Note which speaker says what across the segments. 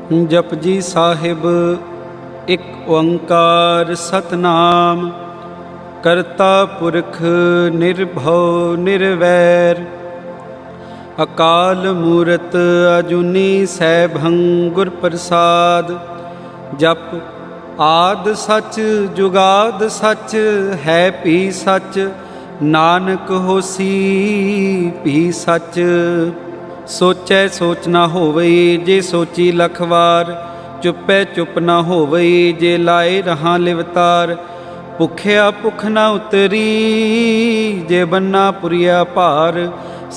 Speaker 1: जपजी साहिब एक ओंकार सतनाम। करता पुरख निर्भव निर्वैर। अकाल मूरत अजूनी सैभं गुर प्रसाद। जप आद सच जुगाद सच है पी सच। नानक होसी भी सच। सोचै सोच ना होवई जे सोची लख वार। चुपै चुप ना होवई जे लाए रहां लिवतार। भुखिया भुख ना उतरी जे बन्ना पुरिया भार।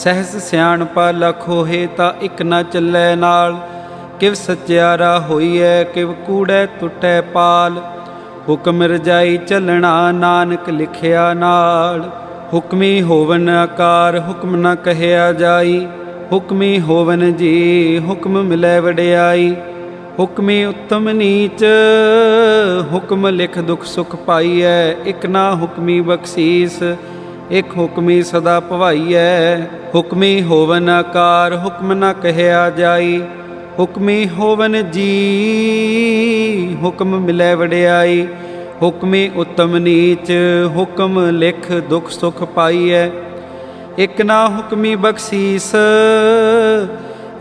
Speaker 1: सहस सियाणपा लख होए ता इक ना चलै नाल। किव सचियारा होईऐ किव कूड़ै टुटै पाल। हुक्म रजाई चलना नानक लिखिया नाल। हुक्मी होवन आकार हुक्म न कहया जाई। हुक्मी होवन जी हुक्म मिलै वडियाई। हुक्मी उत्तम नीच हुक्म लिख दुख सुख पाईऐ। इक ना हुक्मी बख्शीस एक हुक्मी सदा भवाईऐ। हुक्मी होवन आकार हुक्म न कहया जाई। हुक्मी होवन जी हुक्म मिलै वडियाई। हुक्मी उत्तम नीच हुक्म लिख दुख सुख पाईऐ। एक ना हुक्मी बख्शीस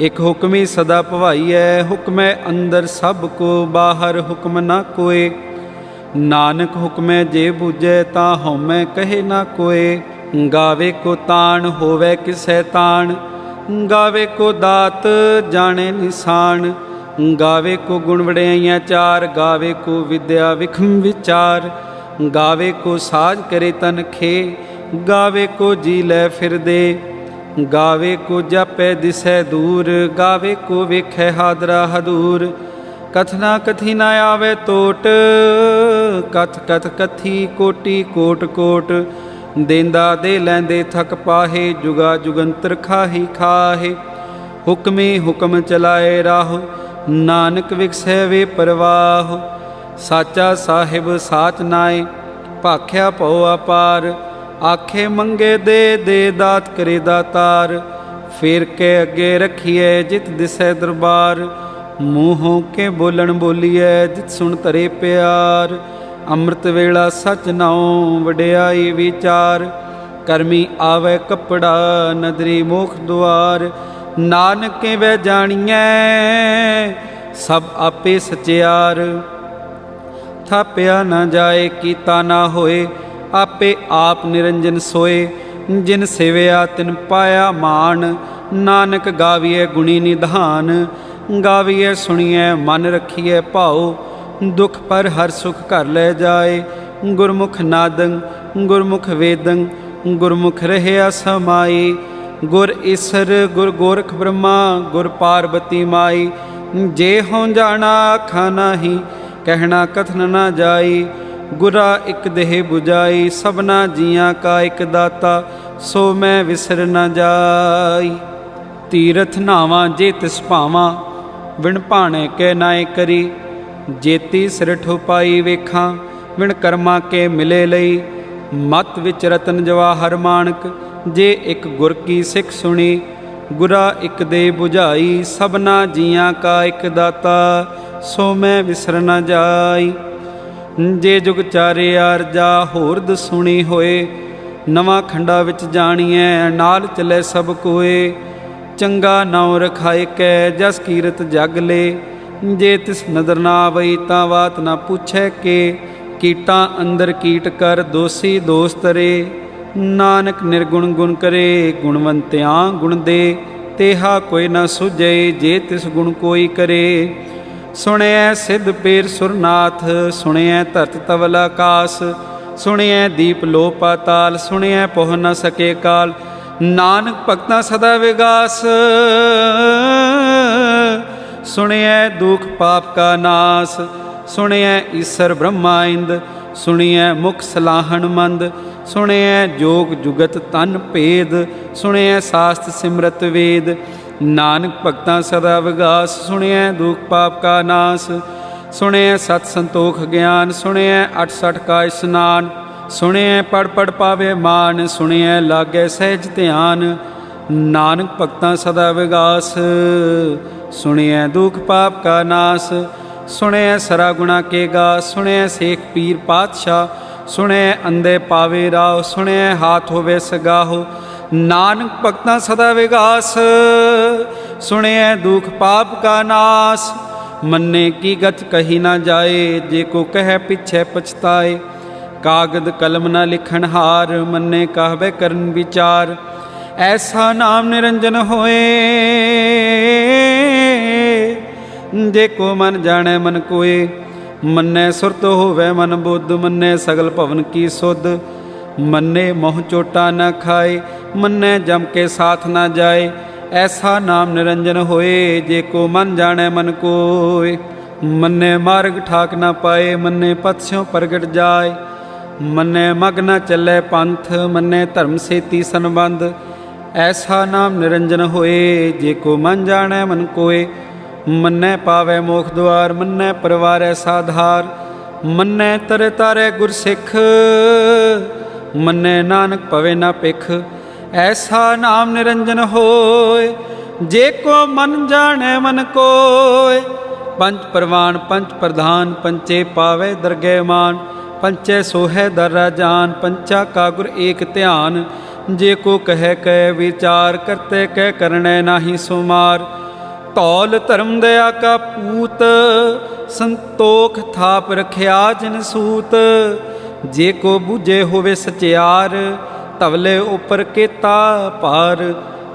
Speaker 1: एक हुक्मी सदा भवाईऐ। हुक्मै अंदर सब को बाहर हुक्म ना कोय। नानक हुक्मै जे बूझै ता हउमै कहे ना कोय। गावे को ताण होवै किसै ताण। गावे को दात जाने निशान। गावे को गुण वड़ियाइयाँ चार। गावे को विद्या विखम विचार। गावे को साज करे तन खे। गावे को जी लै फिर दे। गावे को जापै दिसै दूर। गावे को वेखै हादरा हदूर। कथना कथी ना आवे टोट। कथ कथ कथी कोटि कोट कोट। देंदा दे लैंदे थक पाहे। जुगा जुगंतर खाही खाहे। हुक्मे हुक्म चलाए राहो। नानक विकसै वे परवाह। साचा साहिब साच नाए भाख्या पौ अपार। आखे मंगे दे दे दात करे दातार। फेर के अगे रखिए जित दिसै दरबार। मूहों के बोलन बोलिए जित सुन तरे प्यार। अमृत वेला सच नाओ वडियाई विचार। करमी आवे कपड़ा नदरी मोख द्वार। नानक के वह जानिए सब आपे सचियार। थापिया न जाए कीता ना होए। आपे आप निरंजन सोए। जिन सेविया तिन पाया मान। नानक गाविए गुणी निधान। गाविए सुनिए मन रखिए भाओ। दुख पर हर सुख घर ले जाए। गुरमुख नादं गुरमुख वेदं गुरमुख रहया समाई। गुर ईसर गुर गोरख ब्रह्मा गुर पार्वती माई। जे हों जाना आखा नाही कहना कथन ना जाई। गुरा इक देह बुझाई सबना जियां का इक दाता। सो मैं विसर न जाई। तीरथ नावां जे तिस भावां विण भाणे कै नाए करी। जेती सिर ठुपाई वेखां विण कर्मा के मिले लई। मत विच रतन जवाहर माणक जे एक गुर की सिख सुनी। गुरा इक दे बुझाई सबना जियां का इक दाता। सो मैं विसर न जाई। जे जुग चारे आरजा होरद सुनी होए। नवां खंडा विच जाणीए नाल चले सब कोए। चंगा नाउं रखाए कै जस कीरत जग ले। जे तिस नदर ना आवई तां बात ना पूछै के। कीटां अंदर कीट कर दोषी दोष तरे। नानक निर्गुण गुण करे गुणवंत्यां गुण दे। तेहा कोई ना सुझे जे तिस गुण कोई करे। सुनिए सिद्ध पेर सुरनाथ सुनिए धरत तवल आकाश। सुनिए दीप लो पाताल सुनिए पोह न सके काल। नानक भगतां सदा विगास सुनिए दुख पाप का नाश। सुनिए ईसर ब्रह्मा इंद सुनिए मुख सलाहन मंद। सुनिए जोग जुगत तन भेद सुनिए शास्त्र सिमरत वेद। नानक भगतां सदा विगास सुनिए दुख पाप का नाश। सुनिए सत संतोख ज्ञान सुनिए 68 का स्नान। सुनिए पढ़ पढ़ पावे मान सुनिए लागे सहज ध्यान। नानक भगतां सदा विगास सुनिए दुख पाप का नाश। सुनिए सरा गुणा के गा। सुनिए शेख पीर पातशाह। सुनिए अंधे पावे राव। सुनिए हाथ होवे सगाहो। नानक भगतां सदा विगास। सुनिए दुख पाप का नाश। मन्ने की गत कही ना जाए, जे को कह पिछे पछताए। कागद कलम न लिखन हार, मन्ने कहबे करन विचार। ऐसा नाम निरंजन होए, जे को मन जाने मन कोय। मन्ने सुरत होवे मन बुद्ध, मन्ने सगल भवन की सुध। मन्ने मोह चोटा न खाए, मन्ने जम के साथ न जाए। ऐसा नाम निरंजन होए, जे को मन जाने मन कोय। मन्ने मार्ग ठाक न पाए, मन्ने पथस्यों प्रगट जाए। मन्ने मग न चले पंथ, मन्ने धर्म सेती संबंध। ऐसा नाम निरंजन होए, जे को मन जाने मन कोय। मन्ने पावे मोख द्वार, मन्ने परवारे साधार। मन्ने तरे तारे गुरसिख, मन्ने नानक पवे न पिख। ऐसा नाम निरंजन होए, जे को मन जाने मन कोय। पंच प्रवान पंच प्रधान, पंचे पावे दरगे मान। पंचे सोहे दर जान, पंचा का गुर एक ध्यान। जे को कह कह विचार, करते कह करने नाही सुमार। तौल धर्म दया का पूत, संतोख थाप रखिया जिन सूत। जे को बूझे होवे सचियार, तवले ऊपर केता पार।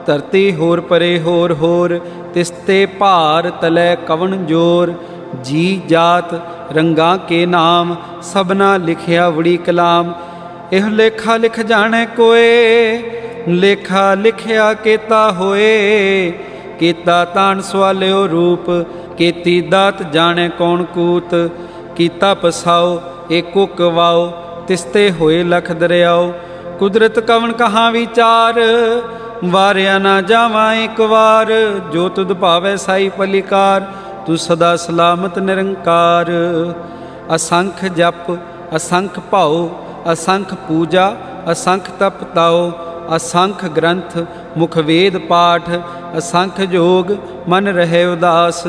Speaker 1: धरती होर परे होर होर, तिसते भार तले कवन जोर। जी जात रंगा के नाम, सबना लिखिया बड़ी कलाम। एह लेखा लिख जाने कोय, लेखा लिखिया केता होए। केता तान सवालियो रूप, केती दात जाने कौन कूत। कीता पसाओ एको कवाओ, तिसते होए लख दरियाओ। कुदरत कवन कहाँ विचार, वारिया ना जावा एक बार। जो तुद भावे साई पलिकार, तू सदा सलामत निरंकार। असंख जप असंख भाओ, असंख पूजा असंख तप ताओ। असंख ग्रंथ मुख वेद पाठ, असंख जोग मन रहे उदास।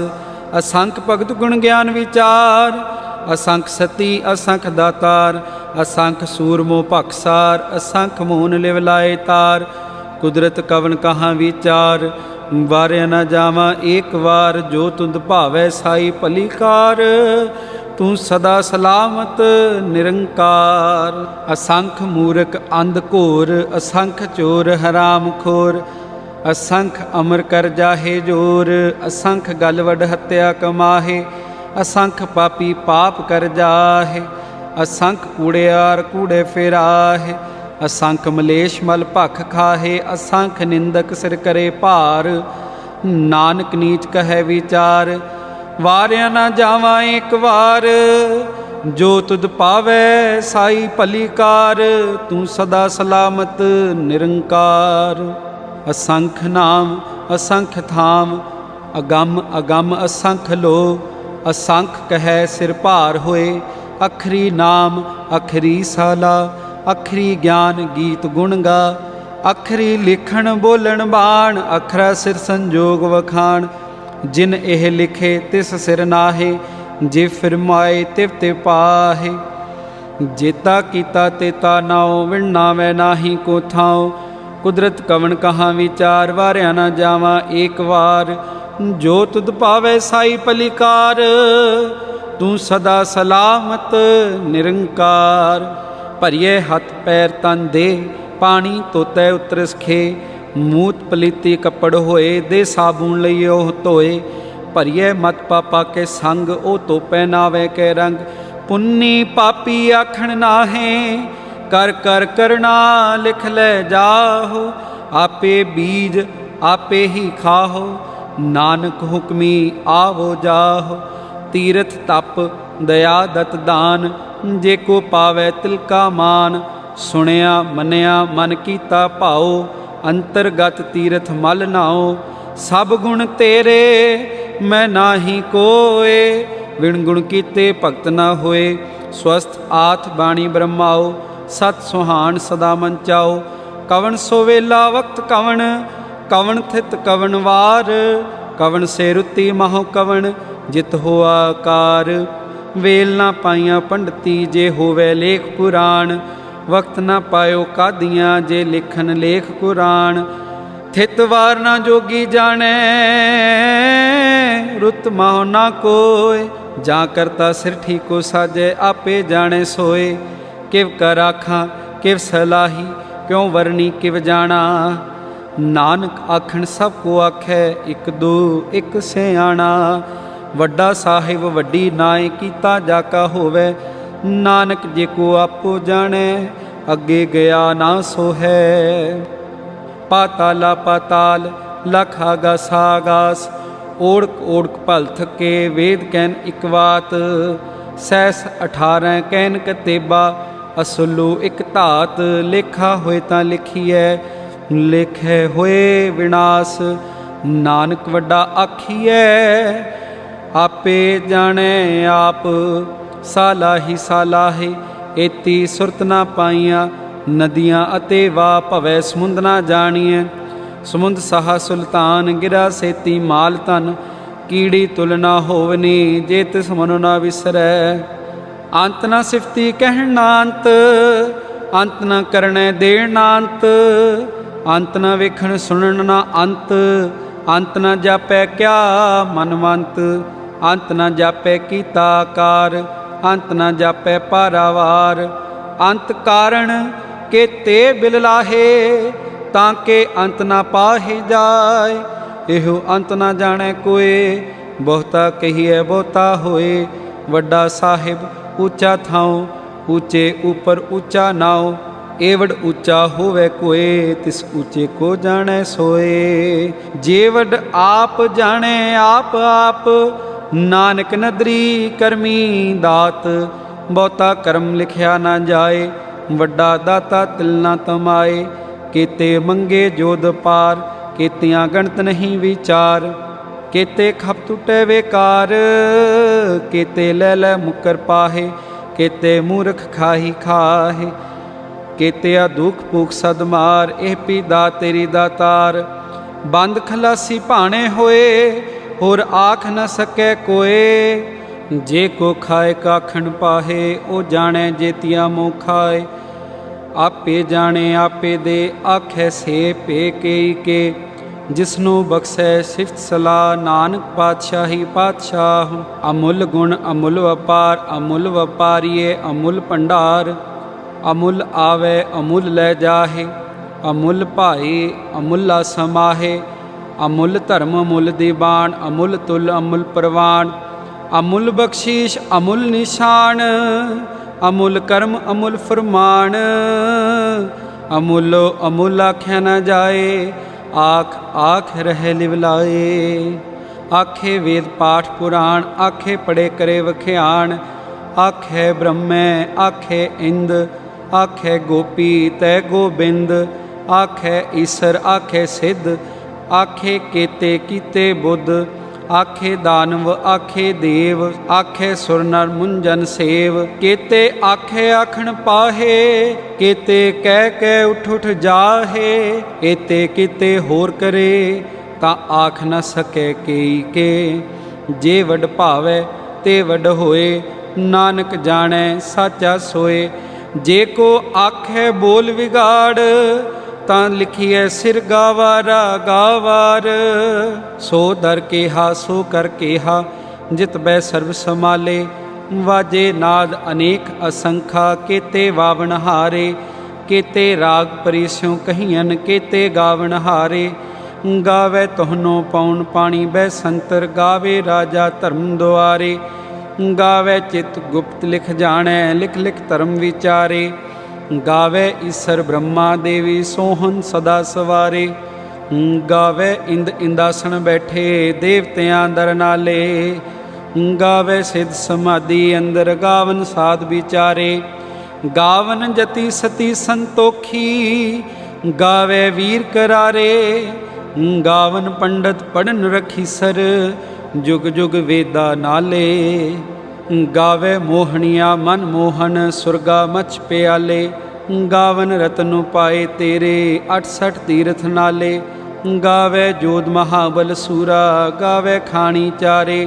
Speaker 1: असंख भगत गुण ज्ञान विचार, असंख सती असंख दातार। असंख सूरमो भखसार, असंख मोहन लिव लाए तार। कुदरत कवन कहाँ विचार, वारिया न जावा एक बार। जो तुद भावै साई भलीकार, तू सदा सलामत निरंकार। असंख मूर्ख अंध घोर, असंख चोर हराम खोर। असंख अमर कर जाहे जोर, असंख गल वड हत्या कमाहे। असंख पापी पाप कर जाहे, असंख कूड़ेयार कूड़े फिराहे। असंख मलेश मल भख खाहे, असंख निंदक सिर करे भार। नानक नीच कहे विचार, वारिया ना जावा एक बार। जो तुद पावे साई भलीकार, तू सदा सलामत निरंकार। असंख नाम असंख धाम, अगम अगम असंख लो। असंख कहे सिर भार होए, अखरी नाम अखरी साला। अखरी ज्ञान गीत गुण गा, अखरी लिखण बोलन बाण। अखरा सिर संजोग वखाण, जिन एह लिखे तिस सिर नाहे। जे फिरमाए तिव ते पाहे, जेता कीता तेता नाओ। विण नावै नाही को थाओ, कुदरत कवन कहाँ विचार। वारिया ना जावा एक बार। जो तुद पावे साई भलीकार, तू सदा सलामत निरंकार। भरिए हथ पैर तन दे, पानी तोते उतरस खे। मूत पलीती कपड़ होए, दे साबुन लइए ओह धोए। भरिए मत पापा के संग, ओ तो पहनावे के रंग। पुन्नी पापी आखण नाहे, कर कर करना लिख ले जाहो। आपे बीज आपे ही खाहो, नानक हुक्मी आवो जाहो। तीरथ तप दया दत दान, जे को पावै तिलका मान। सुनिया मनिया मन कीता भाओ, अंतरगत तीरथ मल नाओ। सब गुण तेरे मैं नाही कोय, विण गुण कीते भगत न होए। स्वस्थ आथ बाणी ब्रह्माओ, सत सुहान सदा मन चाओ। कवन सो वेला वक्त कवन, कवन थित कवन वार। कवन से रुति महो कवन जित होआ कार। वेल ना पाइया पंडती जे होवे लेख पुराण। वक्त ना पायो कादियाँ जे लिखन लेख कुरान। थित वार ना जोगी जाने रुत माहो ना कोय। जा करता सिर ठीको साजे आपे जाने सोए। किव कर आखा किव सलाही क्यों वरनी किव जाना। नानक आखण सब को आखै एक दो एक सियाणा। वड्डा साहिब वड्डी नाए कीता जाका होवे। नानक जे को आपो जाने अगे गया ना सो है। पाताला पाताल लख आगास आगास। ओढ़क ओढ़क भल थके वेद कैन इक बात। सैस 18 कैन कतेबा असुलू एक धात। लेखा होए तां लिखीए लेखे होए विनाश। नानक वड्डा आखीए आपे जाने आप। सालाही सालाहे एती सुरत ना पाइया। नदियाँ अते वाह भवै समुंद ना जाणीए। समुंद सहा सुल्तान गिरा सेती माल धन। कीड़ी तुलना होवनी जे तिस मनो ना विसरै। अंत ना सिफती कहण ना अंत। अंत न करने देण ना अंत। अंत न वेखण सुनण ना अंत। अंत न जापै क्या मनवंत। अंत न जापै कीता कार। अंत न जापै पारावार। अंत कारण के ते बिल लाहे ताके अंत ना पाहे जाए। एहो अंत ना जाने कोए बहुता कहिए बहुता होए। वड्डा साहिब ऊंचा थाओ ऊंचे ऊपर ऊंचा नाओ। एवड ऊंचा होवे कोए तिस ऊंचे को जाने सोए। जेवड आप जाने आप आप नानक नदरी करमी दात। बहुता कर्म लिखिया ना जाए वड्डा दाता तिल ना तमाए। केते मंगे जोध पार केतियाँ गणत नहीं विचार। केते खप टुटे बेकार केते ले ले मुकर पाहे। केते मूर्ख खाही खाहे केते दुख भूख सदमार। एह पीदा तेरी दातार। बंद खलासी भाने होए होर आख न सकै कोए। जे को खाए काखण पाहे ओ जाने जेतिया मोह खाए। आपे जाने आपे दे आखे से पे के जिसनों बख्शै सिफत सलाह। नानक पातशाही पातशाह। अमुल गुण अमुल वपार अमुल वपारिये अमुल भंडार। अमुल आवे अमुल लै जाहे अमुल भाई अमुला समाहे। अमुल धर्म अमुल दीवान अमुल तुल अमुल प्रवान। अमुल बख्शीश अमुल निशान अमुल कर्म अमुल फरमान। अमुलो अमुल आख्या न जाए आख आख रहे लिवलाए। आखे वेद पाठ पुराण आखे पढ़े करे वख्याण। आखे ब्रह्मै आखे इंद आखे गोपी तै गोबिंद। आखे ईसर आखे सिद्ध आखे केते कीते बुद्ध। आखे दानव आखे देव आखे सुर नर मुंजन सेव। केते आखे आखण पाहे केते कह कह उठ उठ जाहे। एते किते होर करे ता आख न सके केई के। जे वड भावे ते वड होए नानक जाने साचा सोए। जे को आखे बोल विगाड़ ਤਾਂ ਲਿਖੀਐ ਸਿਰ ਗਾਵਾਰਾ ਗਾਵਾਰ। ਸੋ ਦਰ ਕੇਹਾ ਸੋ ਕਰ ਕੇਹਾ ਜਿਤ ਬੈ ਸਰਬ ਸਮਾਲੇ। ਵਾਜੇ ਨਾਦ ਅਨੇਕ ਅਸੰਖਾ ਕੇਤੇ ਵਾਵਣ ਹਾਰੇ। ਕੇਤੇ ਰਾਗ ਪਰੀਸਿਉ ਕਹੀਅਨ ਕੇਤੇ ਗਾਵਣ ਹਾਰੇ। ਗਾਵੇ ਤੁਹਾਨੋ ਪਉਣ ਪਾਣੀ ਬੈ ਸੰਤਰ। ਗਾਵੇ ਰਾਜਾ ਧਰਮ ਦੁਆਰੇ। ਗਾਵੇ ਚਿਤ ਗੁਪਤ ਲਿਖ ਜਾਣੈ ਲਿਖ ਲਿਖ ਧਰਮ ਵਿਚਾਰੇ। गावे ईसर ब्रह्मा देवी सोहन सदा सवारे। गावे इंद इंदासन बैठे देवतियां दर नाले। गावे सिद्ध समाधि अंदर गावन साध विचारे। गावन जति सती संतोखी गावे वीर करारे। गावन पंडित पढ़न रखी सर जुग जुग वेदा नाले। गावे मोहनिया मन मोहन सुरगा मच प्याले। गावन रतन पाए तेरे 68 तीरथ नाले। गावे जोध महाबल सूरा, गावे खाणी चारे,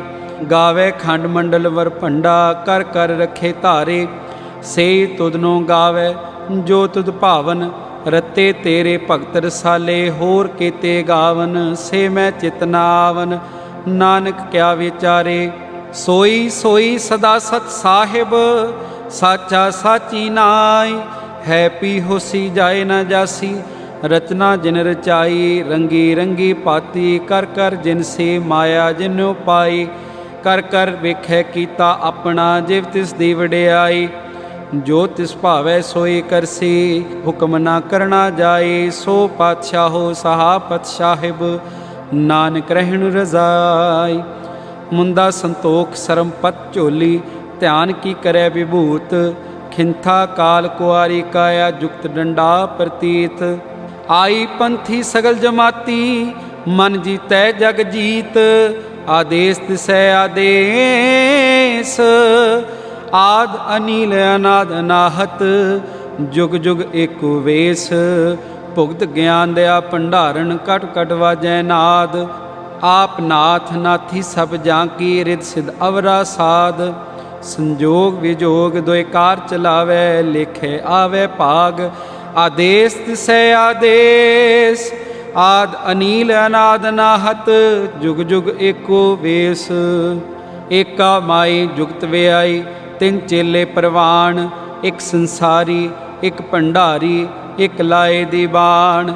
Speaker 1: गावे खंड मंडल वर भंडा, कर कर रखे धारे। से तुदनो गावे जो तुद भावन, रते तेरे भगत रसाले, होर केते गावन। से मैं चित न आवन, नानक क्या विचारे। सोई सोई सदा सत साहिब, साचा साची नाई। है पी होसी जाए न जासी, रचना जिन रचाई। रंगी रंगी पाती, कर कर जिन से माया जिन्नो पाई। कर कर वेखै कीता अपना, जिव तिस दी वडियाई। जो तिस भावै सोई करसी, हुक्म ना करना जाए। सो पातशाहो सहापत साहिब, नानक रहन रजाई। मुंदा संतोख सरमपत झोली, ध्यान की करे विभूत। खिंथा काल कुआरी काया, जुक्त डंडा प्रतीत। आई पंथी सगल जमाती, मन जीतै जग जीत। आदेश दिसै आदेश, आद अनील अनाद अनाहत। जुग जुग एको वेश, भुगत ज्ञान दया भंडारण। कट कट वाजै नाद, आप नाथ नाथी सब जाकी। रिद सिद्ध अवरा साध, संजोग विजोग दोय कार चलावे। लेखे आवे भाग, आदेश दिसै आदेश। आद अनील अनाद अनाहत, जुग जुग एको वेश। एका माई जुगत व्याई, तिन चेले परवान। एक संसारी एक भंडारी, एक लाए दीवान।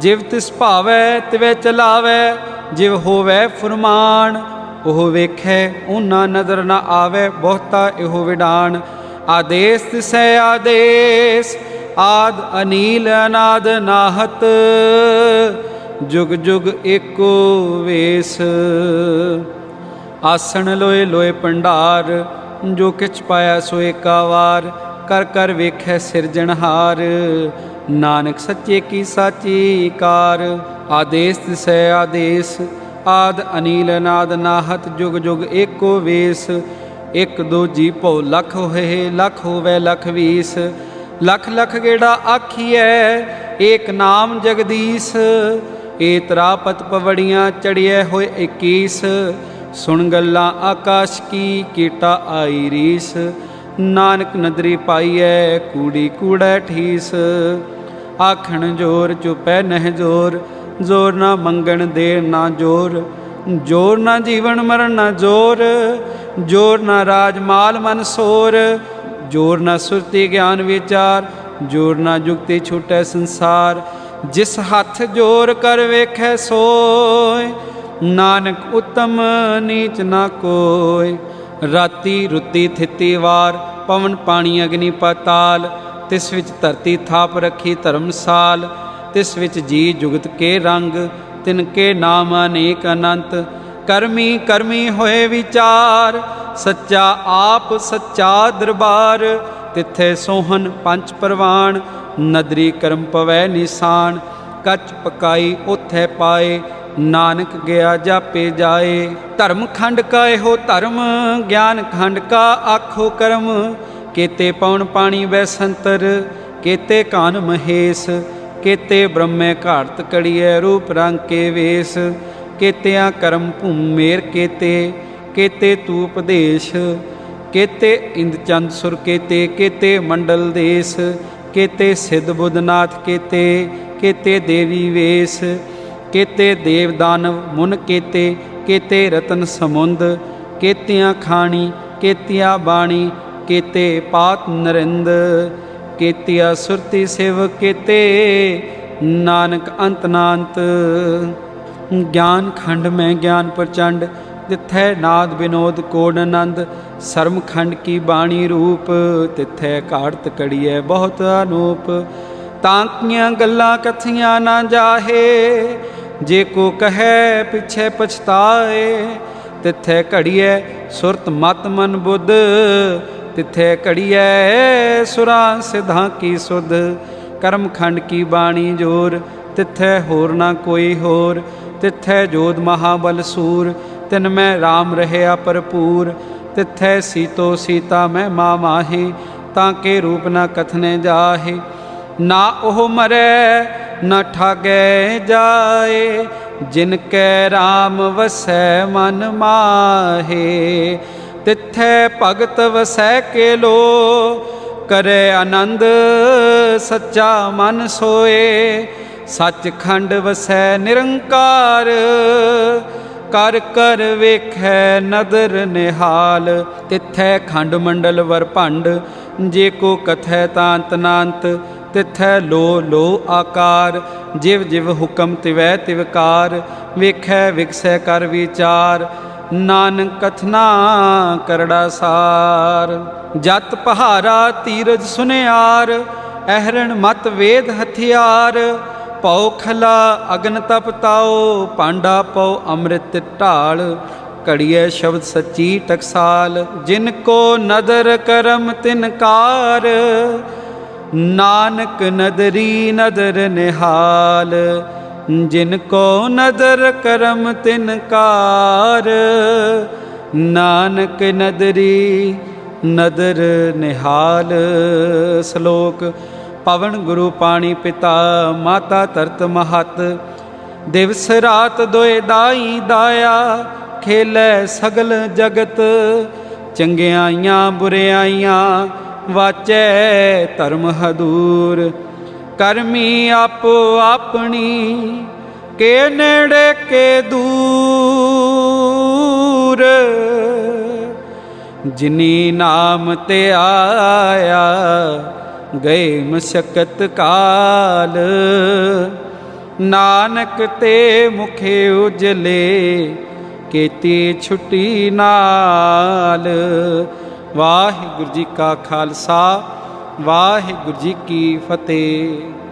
Speaker 1: जिव तिस भावै तिवै चलावै, जिव होवै फुरमान। ओह वेखै ऊना नज़र न आवे, बहुता एहो विडान। आदेश दिसै आदेश, आद अनील अनाद नाहत। जुग जुग एको वेश। आसन लोए लोए भंडार, जो किछ पाया सो एका वार। कर कर वेखै सिरजनहार, नानक सच्चे की साची कार। आदेश दिसै आदेश, आद अनील अनाद नाहत। जुग जुग एको वेश। एक दो जी भौ लख होए, लख होवे लख बीस। लख लख गेड़ा आखिए, एक नाम जगदीश। एतरा पत पवड़ियाँ चढ़िए होए 21। सुन गल्लां आकाश की, कीटा आई रीस। नानक नदरी पाईए, कूड़ी कूड़ै ठीस। आखण जोर चुपै नह जोर, जोर ना मंगण देर ना जोर। जोर ना जीवन मरण ना जोर, जोर ना राज माल मन सोर। जोर ना सुरति ज्ञान विचार, जोर ना जुगति छूटै संसार। जिस हथ जोर कर वेखै सोय, नानक उत्तम नीच ना कोय। राती रुती थिती वार, पवन पानी अग्नि पाताल। तिस विच धरती थाप रखी धर्मसाल। तिस विच जी जुगत के रंग, तिनके नाम अनेक अनंत। करमी करमी होए विचार, सच्चा आप सच्चा दरबार। तिथे सोहन पंच परवान, नदरी कर्म पवै निशान। कच पकाई ओथै पाए, नानक गया जापे जाए। धर्म खंड का एहो धर्म, ज्ञान खंड का आखो कर्म। केते पवन पानी बैसंतर, केते कान महेश। केते ब्रह्मे घाड़त कड़िए, रूप रंग के वेश। केतिया कर्म भूम मेर केते, केते तू उपदेश। केते इंद चंद सुर केते, केते मंडल देश। केते सिद्ध बुद्धनाथ केते, केते देवी वेश। केते देव दानव मुन केते, केते रतन समुंद। केतिया खाणी केतिया बाणी, केते पात नरिंद। केतिया सुरति सेव केते, नानक अंत नांत। ज्ञान खंड में ज्ञान प्रचंड, तिथै नाद विनोद कोड आनंद। सर्म खंड की बाणी रूप, तिथै घाड़त कड़िए बहुत अनूप। तांकियां गल्लां कथियां ना जाहे, जे को कहे पिछे पछताए। तिथै घड़िए सुरत मत मन बुद्ध, तिथे घड़िए सुरां सिद्धां की सुध। कर्म खंड की बाणी जोर, तिथै होर ना कोई होर। तिथै जोध महाबल सूर, तिन में राम रहया भरपूर। तिथै सीतो सीता मैं माँ माहे, ताके रूप न कथने जाहे। ना ओह मरै न ठागै जाए, जिनकै राम वसै मन माहे। तिथै भगत वसै के लो, करे आनंद सच्चा मन सोए। सचखंड वसै निरंकार, कर कर वेखै नदर निहाल। तिथै खंड मंडल वर भंड, जे को कथै तांत नांत। तिथै लो लो आकार, जिव जिव हुकम तिवै तिवकार। वेखै विकसै कर विचार, नानक कथना करड़ा सार। जत पहारा तीरज सुनियार, अहरण मत वेद हथियार। पौ खला अगन तप ताओ, पांडा पौ अमृत ढाल। घड़िए शब्द सच्ची टकसाल, जिनको नदर करम तिनकार। नानक नदरी नदर निहाल, जिनको नदर करम तिनकार। नानक नदरी नदर निहाल। श्लोक। पवन गुरु पानी पिता, माता तरत महत। दिवस रात दोए दाई दाया, खेलै सगल जगत। चंगियाइयां बुरियाइयां, वाचै धर्म हदूर। करमी आपो अपनी, के नेड़े के दूर। जिनी नाम ते आया, गए मशक्कत काल। नानक ते मुखे उजले, केती छुट्टी नाल। वाहिगुरु जी का खालसा, वाहिगुरु जी की फतेह।